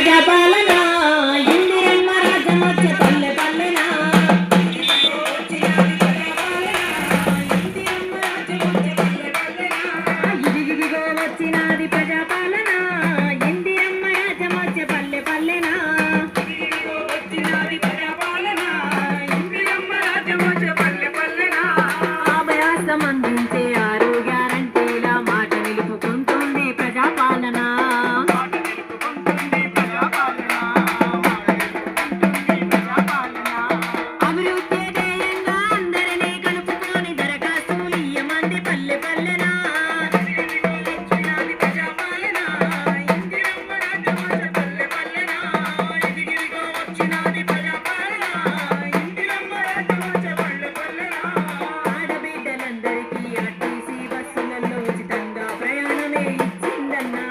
ప్రజాపాలన ఇందిరమ్మ రాజ్యం వచ్చే పల్లె పల్లెనా ఇదిగిదిగో వచ్చినది ప్రజాపాలన ఇందిరమ్మ రాజ్యం వచ్చే పల్లె పల్లెనా అభయాసం అందించే ఆరు గ్యారంటీల మాట నిలుపుకుంటుంది ప్రజాపాలన అభివృద్ధి ధ్యేయంగా అందరినీ కలుపుకొని దరఖాస్తులు ఇయ్యమంది పల్లె పల్లెనా ఆడబిడ్డలందరికీ ఆర్టీసీ బస్సులలో ఉచితంగా ప్రయాణమే ఇచ్చిందన్నా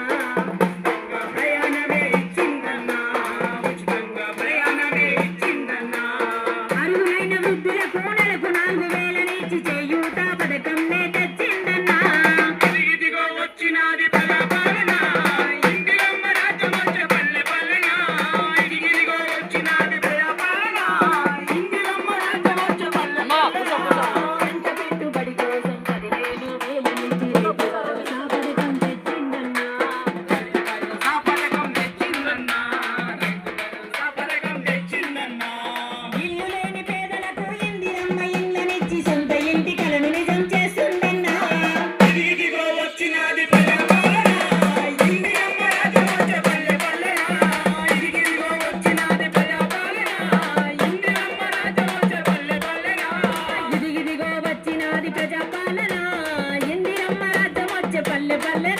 అర్హులైన వృద్ధులకు నెలకు 4,000 నుంచి చేయూత పథకంనే తెచ్చిందన్నా పంట పెట్టుబడి కోసం 15,000 నుంచి రైతు భరోసా పథకం తెచ్చిందన్నా ఇల్లు లేని పేదలకు ఇందిరమ్మ ఇళ్ళనిచ్చి సొంత ఇంటి కలను నిజం చేస్తుందన్నా ఇదిగిదిగో వచ్చినది ప్రజాపాలన ఇందిరమ్మ రాజ్యం వచ్చే పల్లె పల్లె